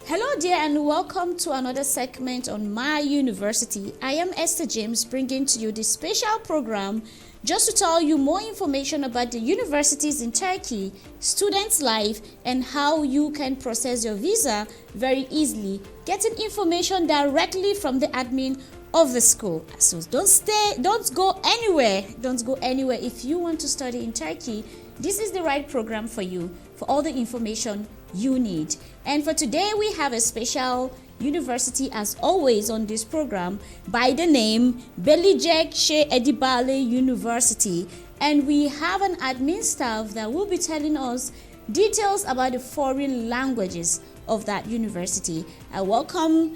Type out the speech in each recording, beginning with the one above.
Hello dear and welcome to another segment on My University. I am Esther James bringing to you this special program just to tell you more information about the universities in Turkey, students' life, and how you can process your visa very easily, getting information directly from the admin of the school. So don't go anywhere. Don't go anywhere. If you want to study in Turkey, this is the right program for you, for all the information you need. And for today we have a special university as always on this program by the name BİLECİK Şeyh Edebali University, and we have an admin staff that will be telling us details about the foreign languages of that university. I welcome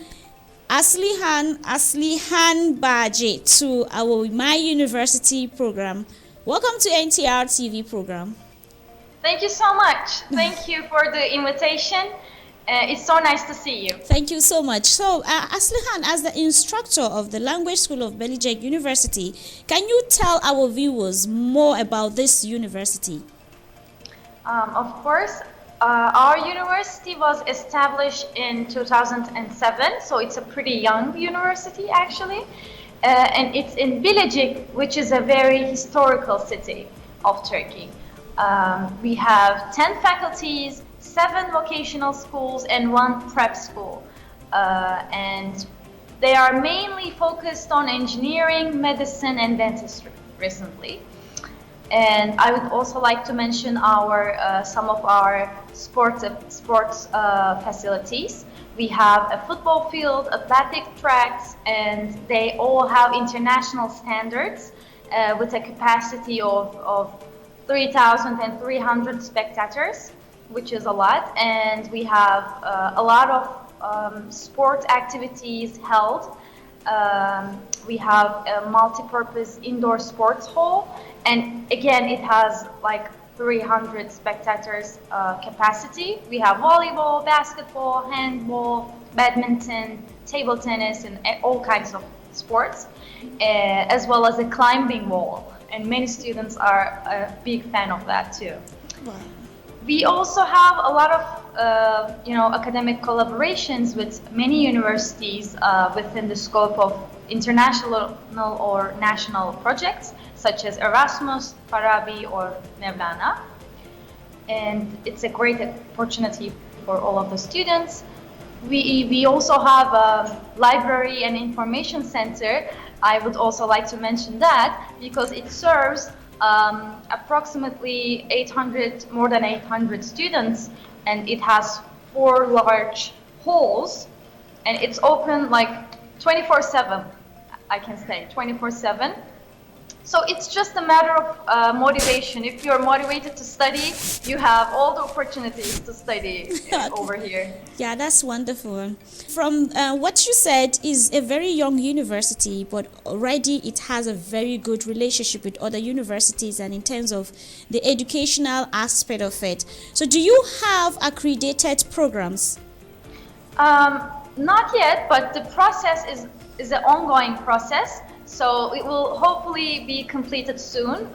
Aslihan Baje to our My University program. Welcome to NTR TV program. Thank you so much. Thank you for the invitation. It's so nice to see you. Thank you so much. So, Aslihan, as the instructor of the language school of BİLECİK University, can you tell our viewers more about this university? Of course. Our university was established in 2007, so it's a pretty young university actually. And it's in BİLECİK, which is a very historical city of Turkey. We have 10 faculties, 7 vocational schools, and 1 prep school. And they are mainly focused on engineering, medicine, and dentistry recently. And I would also like to mention some of our sports facilities. We have a football field, athletic tracks, and they all have international standards with a capacity of 3,300 spectators, which is a lot. And we have a lot of sport activities held. We have a multi-purpose indoor sports hall, and again it has like 300 spectators capacity. We have volleyball, basketball, handball, badminton, table tennis, and all kinds of sports, as well as a climbing wall. And many students are a big fan of that too. Wow. We also have a lot of academic collaborations with many universities within the scope of international or national projects, such as Erasmus, Farabi, or Mevlana. And it's a great opportunity for all of the students. We also have a library and information center. I would also like to mention that because it serves approximately more than 800 students, and it has 4 large halls, and it's open like 24/7, I can say 24/7. So it's just a matter of motivation. If you're motivated to study, you have all the opportunities to study over here. Yeah, that's wonderful. From what you said, is a very young university, but already it has a very good relationship with other universities and in terms of the educational aspect of it. So do you have accredited programs? Not yet, but the process is an ongoing process. So it will hopefully be completed soon.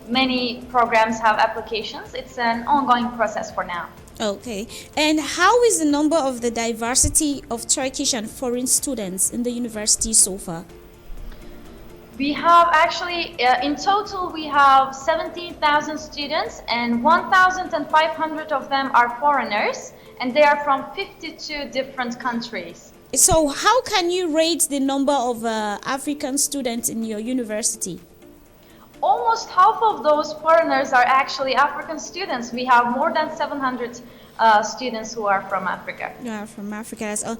Many programs have applications. It's an ongoing process for now. Okay. And how is the number of the diversity of Turkish and foreign students in the university so far? We have actually, in total, we have 17,000 students, and 1,500 of them are foreigners, and they are from 52 different countries. So how can you rate the number of African students in your university? Almost half of those foreigners are actually African students. We have more than 700 students who are from Africa. Yeah, from Africa as well.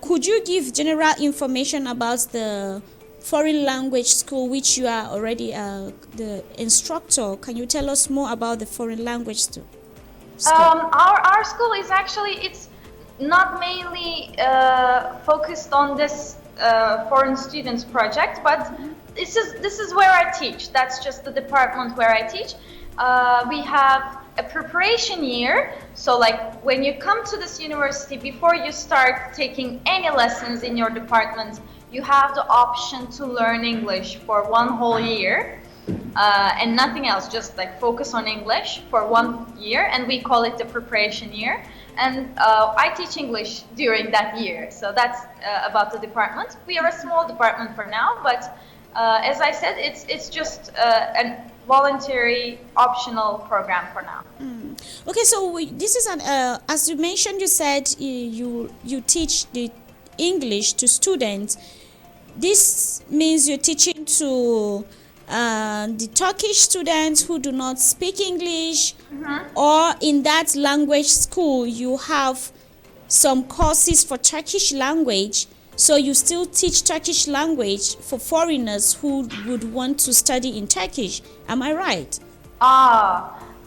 Could you give general information about the foreign language school which you are already the instructor? Can you tell us more about the foreign language school? Our school is actually, it's not mainly focused on this foreign students project, but this is where I teach. That's just the department where I teach. We have a preparation year, so like when you come to this university, before you start taking any lessons in your department, you have the option to learn English for 1 whole year. and nothing else, just like focus on English for 1 year, and we call it the preparation year. And I teach English during that year. So that's about the department. We are a small department for now, but as I said, it's just a voluntary, optional program for now. Okay, so this is an as you mentioned, you said you teach the English to students. This means you're teaching to the Turkish students who do not speak English, or in that language school you have some courses for Turkish language, so you still teach Turkish language for foreigners who would want to study in Turkish. Am I right?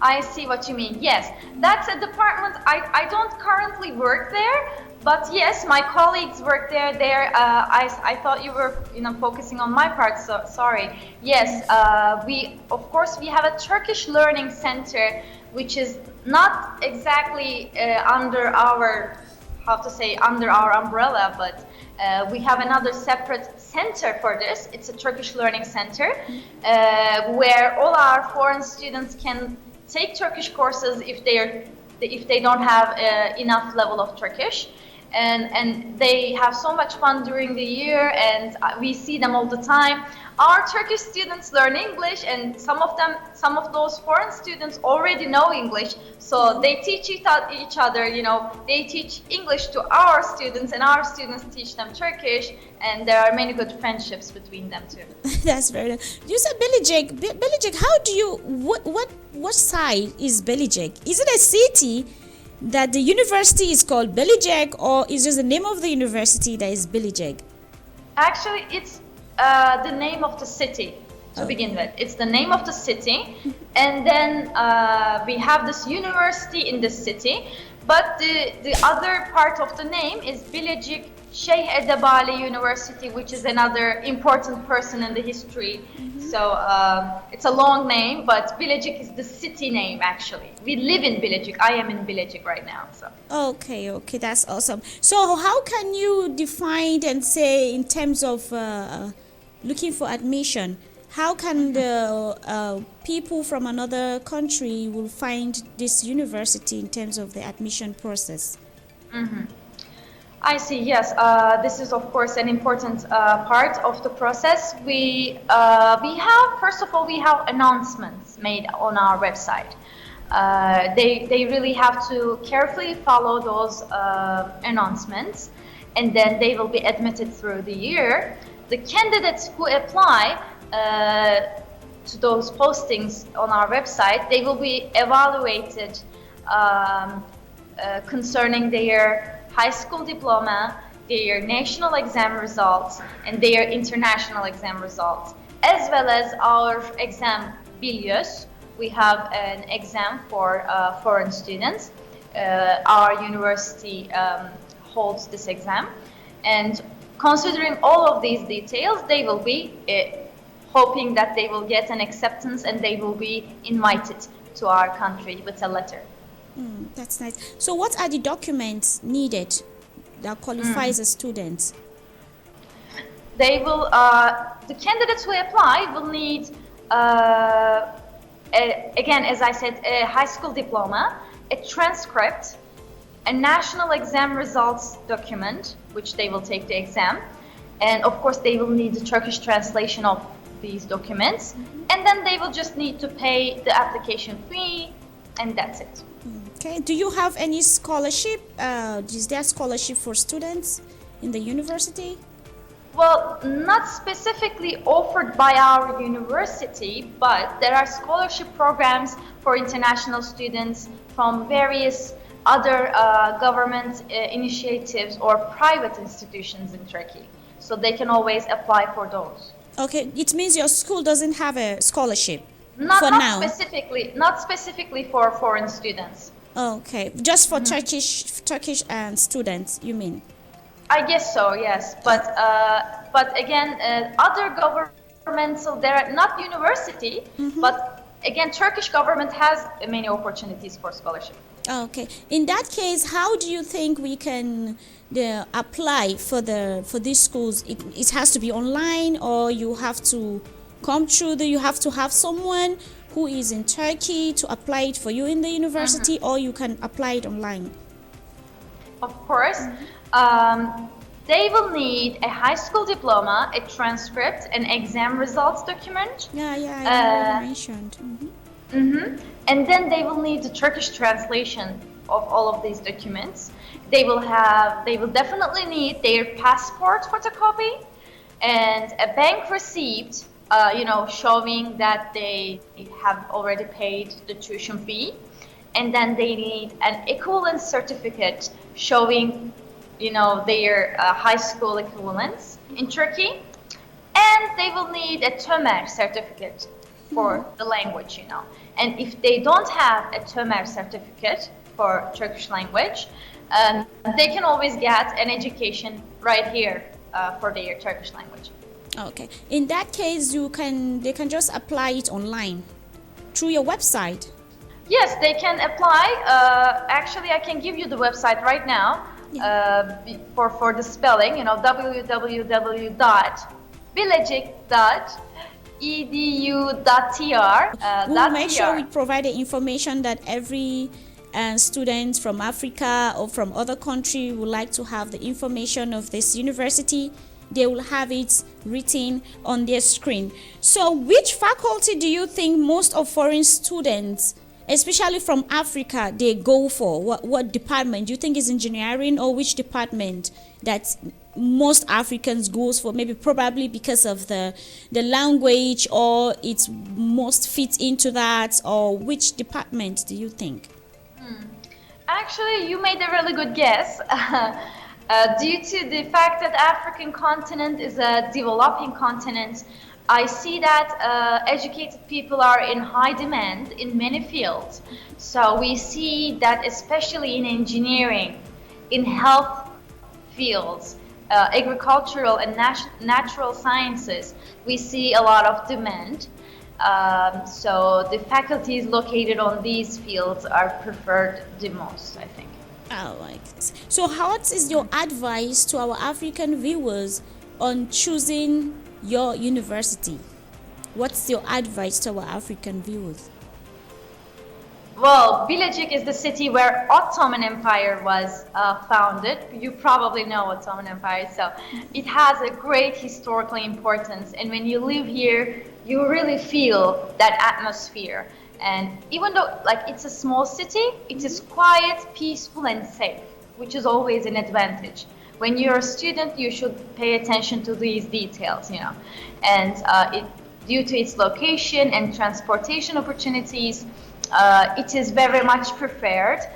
I see what you mean. Yes, that's a department. I don't currently work there, but yes, my colleagues work there. I thought you were focusing on my part. So sorry. Yes, we have a Turkish learning center, which is not exactly under our umbrella, but we have another separate center for this. It's a Turkish learning center where all our foreign students can take Turkish courses if they don't have enough level of Turkish, and they have so much fun during the year, and we see them all the time. Our Turkish students learn English, and some of those foreign students already know English, so they teach each other. They teach English to our students, and our students teach them Turkish, and there are many good friendships between them too. That's very nice. You said BİLECİK. BİLECİK, how do you what side is BİLECİK? Is it a city that the university is called BİLECİK, or is just the name of the university that is BİLECİK? Actually, it's the name of the city to begin with. It's the name of the city, and then we have this university in this city, but the other part of the name is BİLECİK Şeyh Edebali University, which is another important person in the history. So it's a long name, but BİLECİK is the city name actually. We live in BİLECİK. I am in BİLECİK right now. So. Okay, that's awesome. So how can you define and say in terms of looking for admission, how can the people from another country will find this university in terms of the admission process? I see. Yes, this is of course an important part of the process. We have announcements made on our website. They really have to carefully follow those announcements, and then they will be admitted through the year. The candidates who apply to those postings on our website, they will be evaluated concerning their high school diploma, their national exam results, and their international exam results, as well as our exam BİLECİK. We have an exam for foreign students. Our university holds this exam, and considering all of these details, they will be hoping that they will get an acceptance and they will be invited to our country with a letter. That's nice. So what are the documents needed that qualifies as students? They will, the candidates who apply will need, again, as I said, a high school diploma, a transcript, a national exam results document, which they will take the exam, and of course they will need the Turkish translation of these documents, and then they will just need to pay the application fee, and that's it. Okay. Do you have any scholarship? Is there scholarship for students in the university? Well, not specifically offered by our university, but there are scholarship programs for international students from various other government initiatives or private institutions in Turkey. So they can always apply for those. Okay, it means your school doesn't have a scholarship not now. Not specifically for foreign students. Okay, just for Turkish students, you mean? I guess so, yes. But again, other governmental, there are not university, but again, Turkish government has many opportunities for scholarship. Okay. In that case, how do you think we can apply for these schools? It has to be online, or you have to come through you have to have someone who is in Turkey to apply it for you in the university, or you can apply it online? Of course. They will need a high school diploma, a transcript, an exam results document. Yeah, you mentioned. And then they will need the Turkish translation of all of these documents. They will definitely need their passport photocopy and a bank receipt, showing that they have already paid the tuition fee. And then they need an equivalence certificate showing, their high school equivalence in Turkey. And they will need a TÖMER certificate for the language, And if they don't have a TÖMER certificate for Turkish language, they can always get an education right here for their Turkish language. Okay. In that case, they can just apply it online through your website. Yes, they can apply. Actually, I can give you the website right now for the spelling. www.bilecik.edu.tr. We'll make sure we provide the information that every student from Africa or from other country would like to have the information of this university. They will have it written on their screen. So which faculty do you think most of foreign students, especially from Africa, they go for? What department? Do you think is engineering, or which department that most Africans goes for? Maybe probably because of the language, or it's most fit into that, or which department do you think? Actually, you made a really good guess. Due to the fact that African continent is a developing continent, I see that educated people are in high demand in many fields. So we see that especially in engineering, in health fields, agricultural and natural sciences, we see a lot of demand. So the faculties located on these fields are preferred the most, I think. Oh, right. So what is your advice to our African viewers on choosing your university? What's your advice to our African viewers? Well, Bilecik is the city where Ottoman Empire was founded. You probably know Ottoman Empire, so it has a great historical importance. And when you live here, you really feel that atmosphere. And even though it's a small city, it is quiet, peaceful, and safe, which is always an advantage. When you're a student, you should pay attention to these details, And due to its location and transportation opportunities, it is very much preferred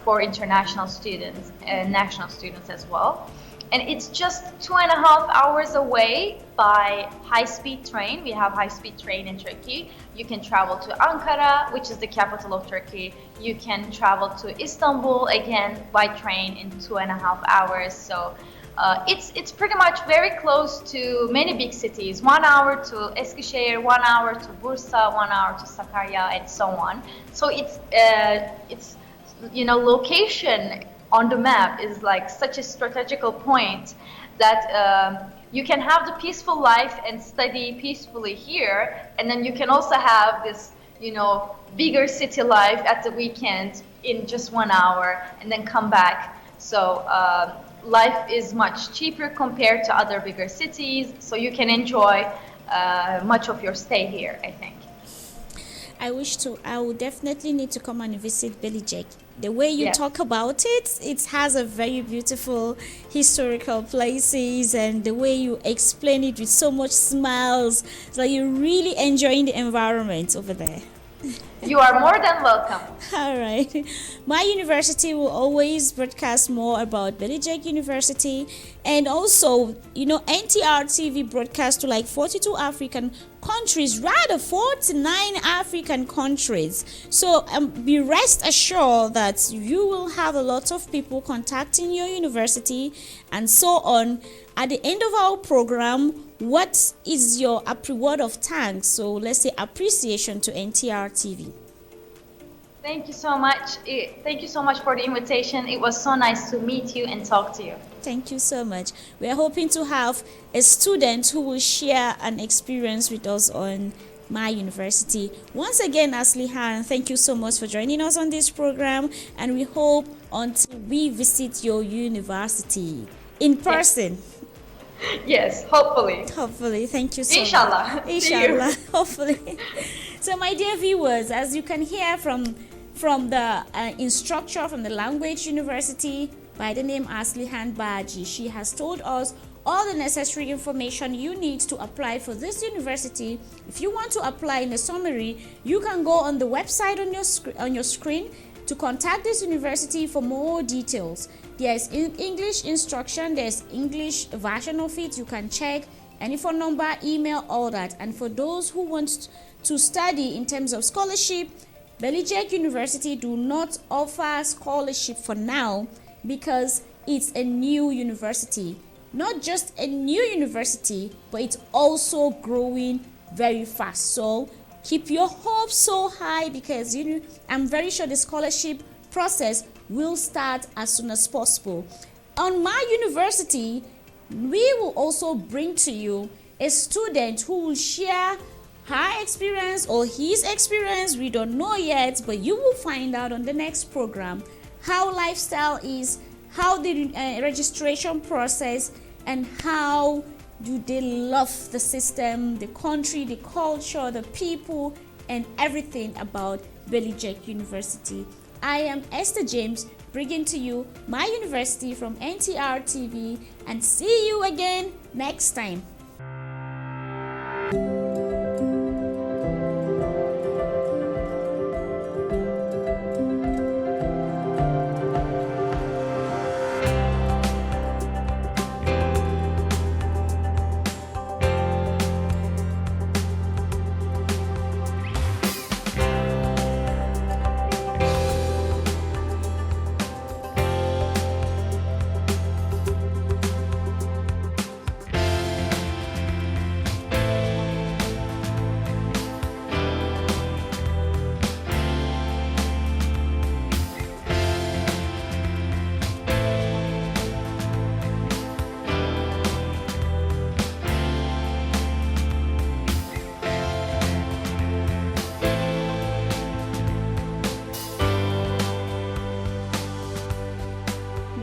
for international students and national students as well. And it's just 2.5 hours away by high-speed train. We have high-speed train in Turkey. You can travel to Ankara, which is the capital of Turkey. You can travel to Istanbul, again, by train in 2.5 hours. So it's pretty much very close to many big cities. 1 hour to Eskişehir, 1 hour to Bursa, 1 hour to Sakarya, and so on. So it's location on the map is like such a strategical point that you can have the peaceful life and study peacefully here, and then you can also have this, bigger city life at the weekend in just 1 hour and then come back. So life is much cheaper compared to other bigger cities, so you can enjoy much of your stay here, I think. I would definitely need to come and visit BİLECİK. The way you talk about it has a very beautiful historical places, and the way you explain it with so much smiles, so you're really enjoying the environment over there. You are more than welcome. All right. My university will always broadcast more about BİLECİK University, and also, NTR TV broadcasts to 42 African countries, rather 49 African countries. So be rest assured that you will have a lot of people contacting your university and so on. At the end of our program, what is your word of thanks? So let's say appreciation to NTR TV. Thank you so much. Thank you so much for the invitation. It was so nice to meet you and talk to you. Thank you so much. We are hoping to have a student who will share an experience with us on my university. Once again, Aslihan, thank you so much for joining us on this program, and we hope until we visit your university in person. Yes, hopefully. Hopefully. Thank you so Inshallah. much. Inshallah. Hopefully. So, my dear viewers, as you can hear from the instructor from the language university by the name Aslihan Baji, she has told us all the necessary information you need to apply for this university. If you want to apply in a summary, you can go on the website on your screen to contact this university for more details. There is English instruction, there's English version of it, you can check any phone number, email, all that. And for those who want to study in terms of scholarship, BİLECİK University do not offer scholarship for now because it's a new university. Not just a new university, but it's also growing very fast. So keep your hopes so high because I'm very sure the scholarship process will start as soon as possible. On my university, we will also bring to you a student who will share her experience or his experience. We don't know yet, but you will find out on the next program how lifestyle is, how the registration process, and how do they love the system, the country, the culture, the people, and everything about BİLECİK University. I am Esther James, bringing to you my university from NTR TV, and see you again next time.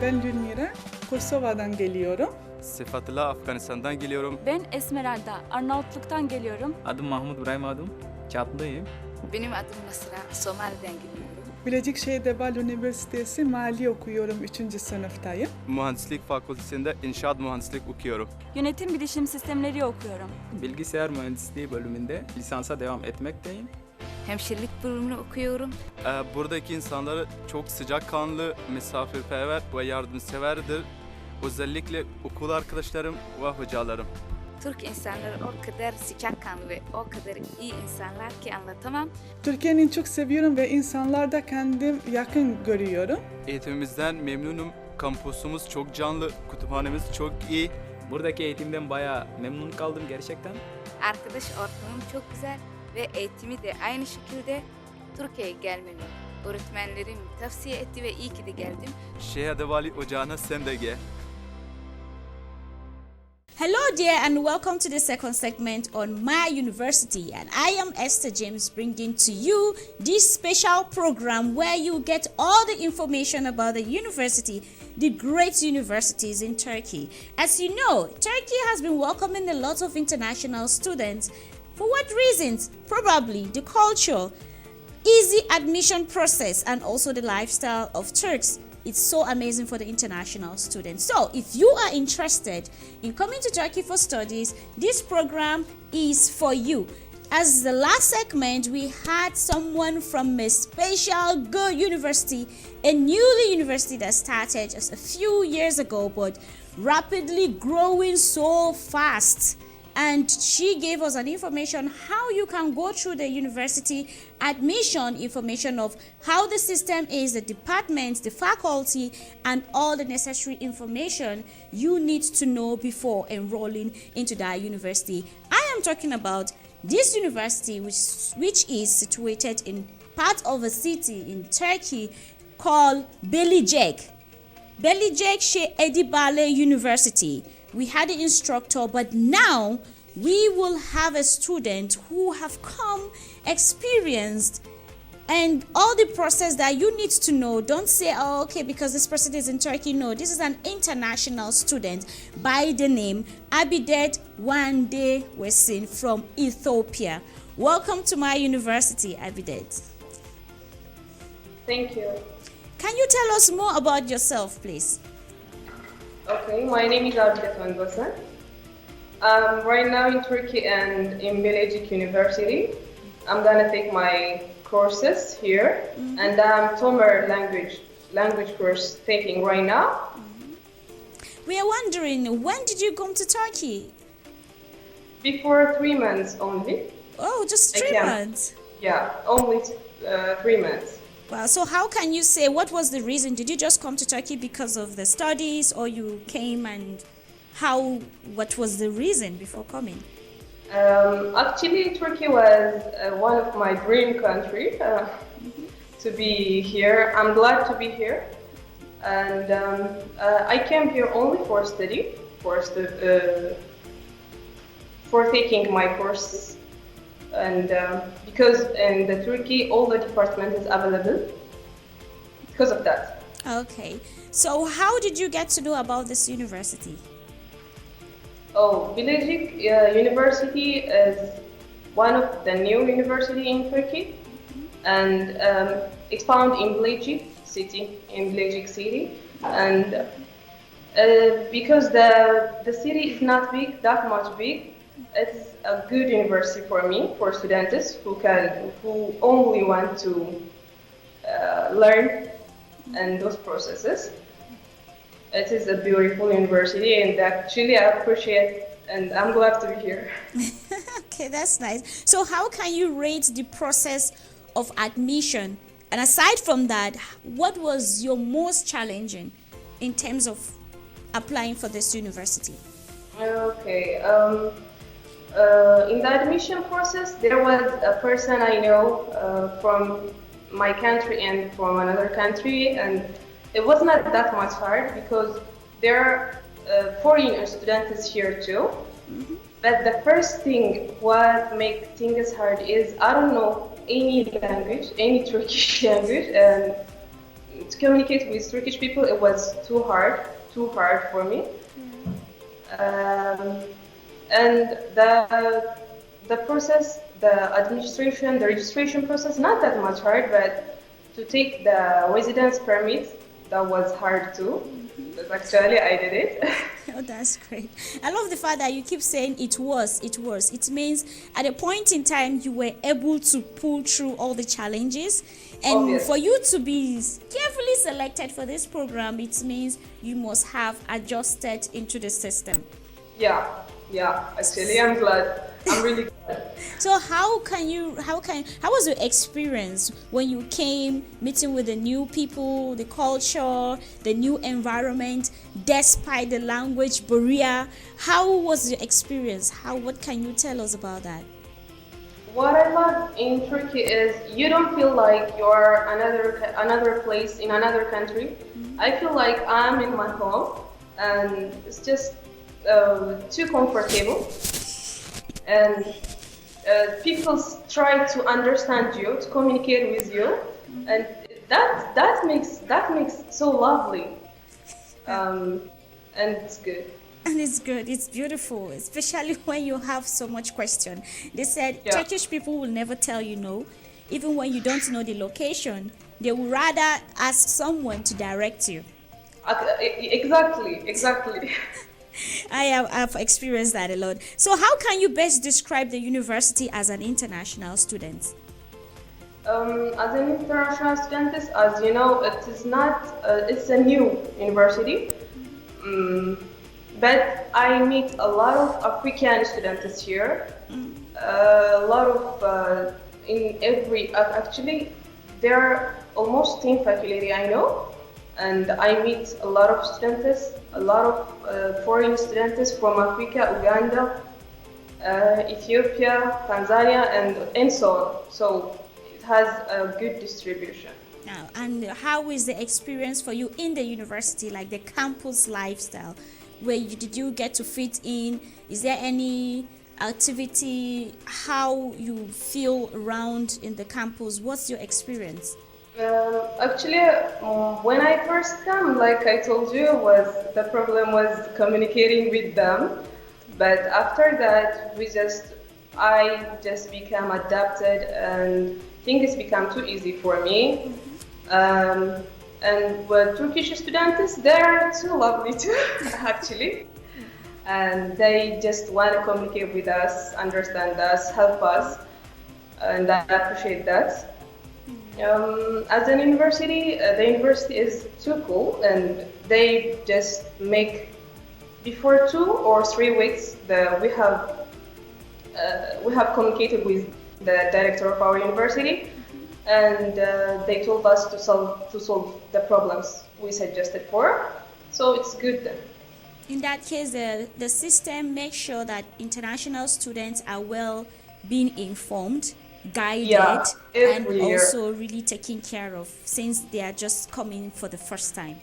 Ben Dünmira, Kosova'dan geliyorum. Sıfatullah, Afganistan'dan geliyorum. Ben Esmeralda, Arnavutluk'tan geliyorum. Adım Mahmut İbrahim adım. Çatlıyım. Benim adım Nasra, Somali'den geliyorum. Bilecik Şeyh Edebali Üniversitesi Mali okuyorum, 3. sınıftayım. Mühendislik fakültesinde inşaat mühendislik okuyorum. Yönetim bilişim sistemleri okuyorum. Bilgisayar mühendisliği bölümünde lisansa devam etmekteyim. Hemşirelik bölümünü okuyorum. Buradaki insanları çok sıcakkanlı, misafirperver ve yardımseverdir. Özellikle okul arkadaşlarım ve hocalarım. Türk insanları o kadar sıcakkanlı ve o kadar iyi insanlar ki anlatamam. Türkiye'ni çok seviyorum ve insanlarda kendim yakın görüyorum. Eğitimimizden memnunum. Kampüsümüz çok canlı, kütüphanemiz çok iyi. Buradaki eğitimden bayağı memnun kaldım gerçekten. Arkadaş ortamım çok güzel ve eğitimi de aynı şekilde. Türkiye'ye gelmemi öğretmenlerim tavsiye etti ve iyi ki de geldim. Şeyh Edebali ocağına sen de gel. Hello there and welcome to the second segment on my university, and I am Esther James, bringing to you this special program where you get all the information about the university, the great universities in Turkey. As you know, Turkey has been welcoming a lot of international students. For what reasons? Probably the culture, easy admission process, and also the lifestyle of Turks. It's so amazing for the international students. So if you are interested in coming to Turkey for studies, this program is for you. As the last segment, we had someone from a special good university, a newly university that started just a few years ago, but rapidly growing so fast. And she gave us an information how you can go through the university admission, information of how the system is, the departments, the faculty, and all the necessary information you need to know before enrolling into that university. I am talking about this university which is situated in part of a city in Turkey called BİLECİK. BİLECİK Şeyh Edebali University. We had an instructor, but now we will have a student who have come experienced and all the process that you need to know. Don't say, oh, okay, because this person is in Turkey. No, this is an international student by the name Abidet Wande Wesin from Ethiopia. Welcome to my university, Abidet. Thank you. Can you tell us more about yourself, please? Okay, my name is Abidet Wande. I'm right now in Turkey and in BİLECİK University. I'm gonna take my courses here, and I'm Tomer language course taking right now. We are wondering, when did you come to Turkey? Before 3 months only. Oh, just 3 months. Yeah, only 3 months. Wow, so how can you say, what was the reason? Did you just come to Turkey because of the studies, or you came and what was the reason before coming? Actually, Turkey was one of my dream country to be here. I'm glad to be here, and I came here only for study, for taking my courses, and because in the Turkey all the department is available. Because of that. Okay, so how did you get to know about this university? Oh, BİLECİK University is one of the new university in Turkey, and it's found in BİLECİK city, and because the city is not that much big, it's a good university for me, for students who only want to learn and those processes. It is a beautiful university, and actually I appreciate, and I'm glad to be here. Okay, that's nice. So how can you rate the process of admission? And aside from that, what was your most challenging in terms of applying for this university? Okay, in the admission process, there was a person I know from my country and from another country, and it was not that much hard because there are foreign students here too. But the first thing what makes things hard is I don't know any language, any Turkish language, and to communicate with Turkish people it was too hard for me. And the process, the administration, the registration process, not that much hard, but to take the residence permit, that was hard too. But actually I did it. Oh, that's great. I love the fact that you keep saying it was. It means at a point in time you were able to pull through all the challenges. And Obvious. For you to be carefully selected for this program, it means you must have adjusted into the system. Yeah. Actually, I'm glad. I'm really glad. So how was your experience when you came, meeting with the new people, the culture, the new environment, despite the language barrier? How was your experience? What can you tell us about that? What I love in Turkey is you don't feel like you're another place in another country. I feel like I'm in my home, and it's just too comfortable. And people try to understand you, to communicate with you, and that makes so lovely, and it's good. And it's good, it's beautiful, especially when you have so much question. They said Turkish people will never tell you no, even when you don't know the location. They would rather ask someone to direct you. Exactly. I've experienced that a lot. So how can you best describe the university as an international student? As an international student, as you know, it's a new university. But I meet a lot of African students here. A lot of actually there are almost 10 faculty I know, and I meet a lot of students, a lot of foreign students from Africa, Uganda, Ethiopia, Tanzania, and so on. So has a good distribution. Now, and how is the experience for you in the university, like the campus lifestyle? Did you get to fit in? Is there any activity? How you feel around in the campus? What's your experience? Actually, when I first came, like I told you, was the problem was communicating with them. But after that, I just became adapted, and things become too easy for me. And with Turkish students, they're too lovely too, actually. And they just want to communicate with us, understand us, help us, and I appreciate that. As an university, the university is too cool, and they just make before 2 or 3 weeks we have communicated with the director of our university, and they told us to solve the problems we suggested for. So it's good then. In that case, the system makes sure that international students are well being informed, guided, and also really taken care of, since they are just coming for the first time.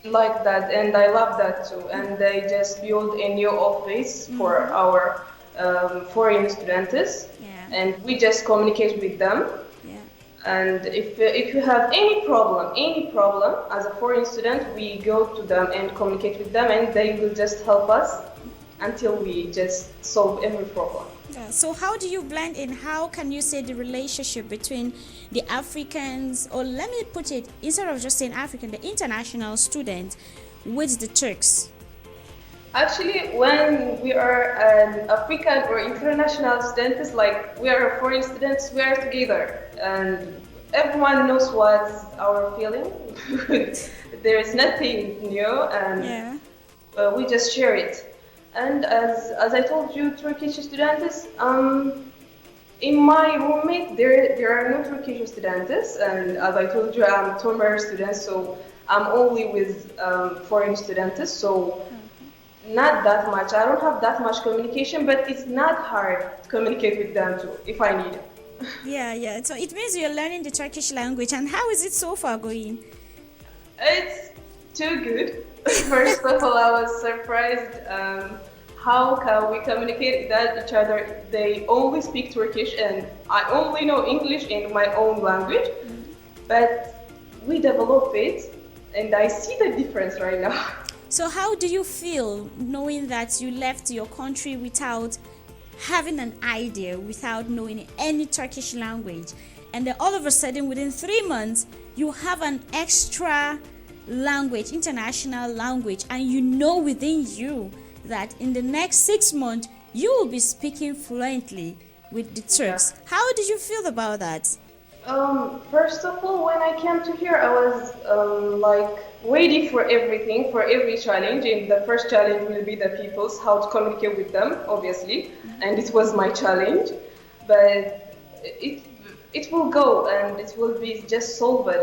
Like that, and I love that too. And they just build a new office for our foreign students, and we just communicate with them. And if you have any problem as a foreign student, we go to them and communicate with them, and they will just help us until we just solve every problem. So how do you blend in? How can you say the relationship between the Africans, or let me put it, instead of just saying African, the international student with the Turks? Actually, when we are an African or international students, like we are foreign students, we are together, and everyone knows what's our feeling. There is nothing new, and we just share it. And as I told you, Turkish students, in my roommate, there are no Turkish students, and as I told you, I'm Tomer student, so I'm only with foreign students, so not that much. I don't have that much communication, but it's not hard to communicate with them too, if I need it. Yeah. So it means you're learning the Turkish language, and how is it so far going? It's too good. First of all, I was surprised how can we communicate with each other. They only speak Turkish, and I only know English in my own language, but we develop it, and I see the difference right now. So how do you feel knowing that you left your country without having an idea, without knowing any Turkish language, and then all of a sudden within 3 months you have an extra language, international language, and you know within you that in the next 6 months you will be speaking fluently with the Turks? How did you feel about that? First of all, when I came to here, I was like ready for everything, for every challenge. And the first challenge will be the people's, how to communicate with them, obviously. And it was my challenge, but it will go, and it will be just solved,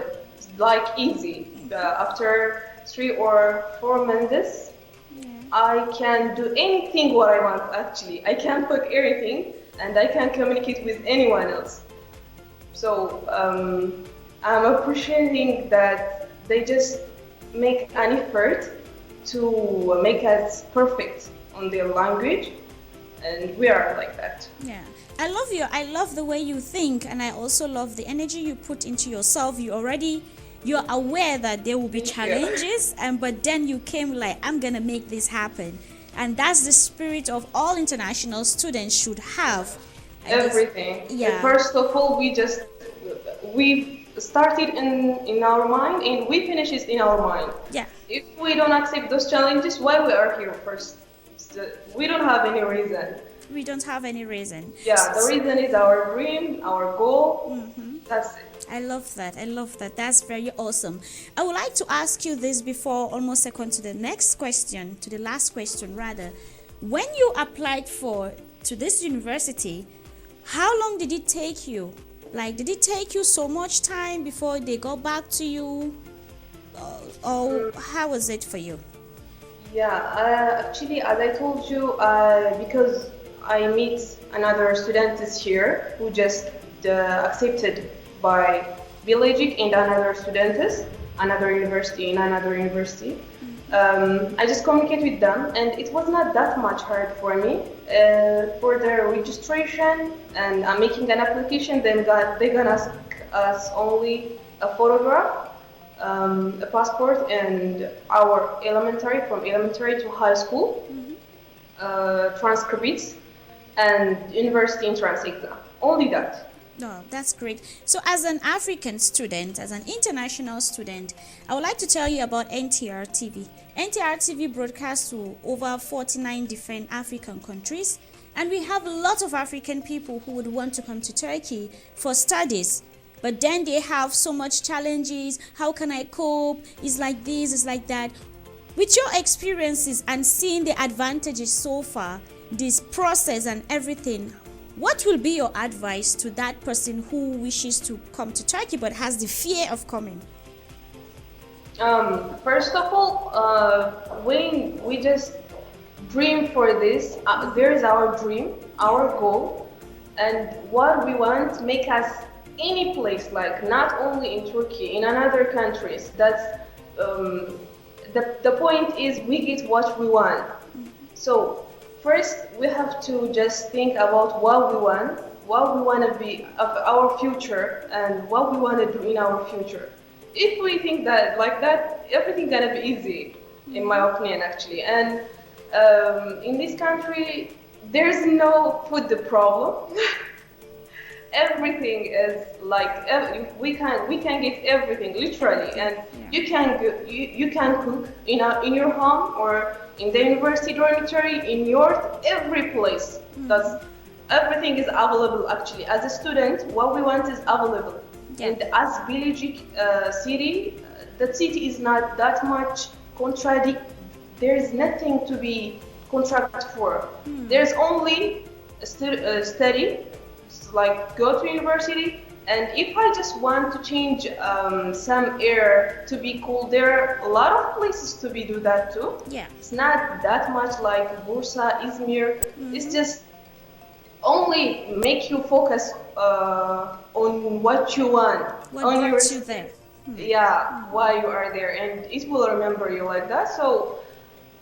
like easy. After 3 or 4 months, I can do anything what I want. Actually, I can cook everything, and I can communicate with anyone else. So I'm appreciating that they just make an effort to make us perfect on their language, and we are like that. Yeah, I love the way you think, and I also love the energy you put into yourself. You're aware that there will be challenges, but then you came like, I'm gonna make this happen, and that's the spirit of all international students should have. Everything. First of all, we started in our mind, and we finish it in our mind. If we don't accept those challenges, why we are here first? We don't have any reason. The reason is our dream, our goal. That's it. I love that. That's very awesome. I would like to ask you this before almost second to the last question rather. When you applied to this university, how long did it take you? Like, did it take you so much time before they got back to you? Or how was it for you? Actually, as I told you, because I meet another students here who just accepted by BİLECİK and another students, another university in another university. I just communicate with them, and it was not that much hard for me. For the registration and making an application, then they gonna ask us only a photograph, a passport, and our from elementary to high school, transcripts, and university entrance exam. Only that. Oh, that's great. So as an African student, as an international student, I would like to tell you about NTR TV. NTR TV broadcasts to over 49 different African countries, and we have a lot of African people who would want to come to Turkey for studies. But then they have so much challenges. How can I cope? It's like this, it's like that. With your experiences and seeing the advantages so far, this process and everything, what will be your advice to that person who wishes to come to Turkey but has the fear of coming? First of all, when we just dream for this, there is our dream, our goal, and what we want to make us any place, like not only in Turkey, in another countries. That's the point is we get what we want. So first, we have to just think about what we want to be of our future, and what we want to do in our future. If we think that like that, everything gonna be easy, in my opinion, actually. And in this country, there's no food problem. Everything is like we can get everything literally, and you can cook in your home or in the university dormitory, in your every place. That's everything is available actually. As a student, what we want is available. Yeah. And as BİLECİK city, the city is not that much contradict. There is nothing to be contract for. There's only study, like go to university. And if I just want to change some air to be cool, there are a lot of places to do that too. Yeah. It's not that much like Bursa, Izmir. It's just only make you focus on what you want. What on brought you there? Yeah, why you are there, and it will remember you like that. So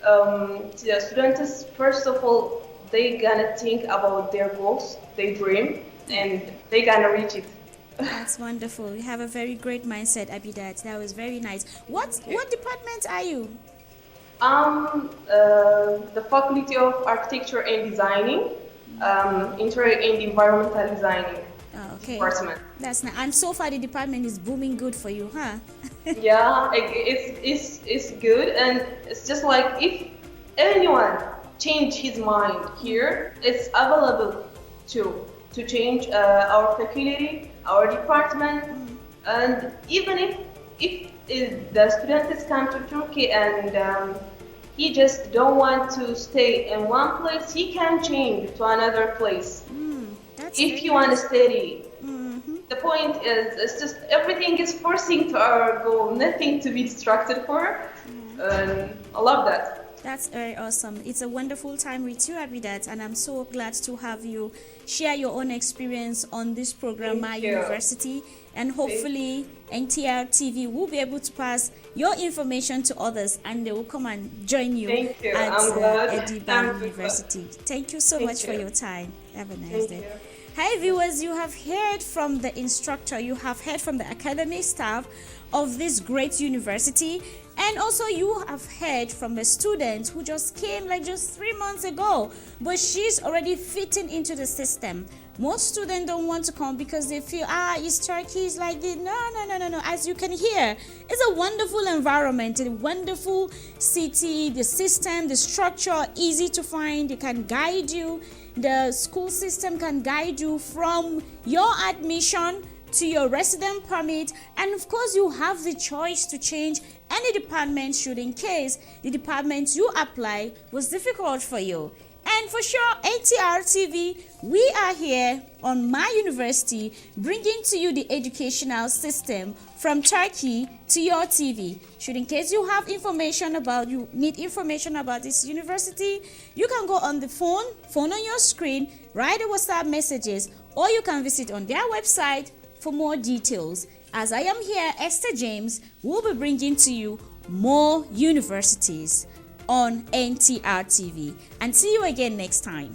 the students, first of all, they gonna think about their goals, they dream, and they gonna reach it. That's wonderful. You have a very great mindset, Abidat. That was very nice. What department are you? The Faculty of Architecture and Designing, Interior and Environmental Designing Okay. department. That's nice. And so far the department is booming good for you, huh? Yeah, it's good, and it's just like if anyone change his mind here, it's available to change our faculty, our department, and even if the students come to Turkey and he just don't want to stay in one place, he can change to another place. If he want to study. The point is, it's just everything is forcing to our goal, nothing to be distracted for. And I love that. That's very awesome. It's a wonderful time with you, Abidat, and I'm so glad to have you share your own experience on this program, My University, and hopefully NTR TV will be able to pass your information to others, and they will come and join you at Edebali University. Thank you so much for your time. Have a nice day. Hi viewers, you have heard from the instructor, you have heard from the academic staff of this great university, and also you have heard from a student who just came like just 3 months ago, but she's already fitting into the system. Most students don't want to come because they feel, it's Turkey, it's like this. No. As you can hear, it's a wonderful environment, a wonderful city, the system, the structure, easy to find, it can guide you. The school system can guide you from your admission to your resident permit, and of course you have the choice to change any department should in case the department you apply was difficult for you. And for sure, NTR TV, we are here on My University bringing to you the educational system from Turkey to your TV. Should in case you have information about, you need information about this university, you can go on the phone on your screen, write the WhatsApp messages, or you can visit on their website for more details. As I am here, Esther James, will be bringing to you more universities on NTR TV. And see you again next time.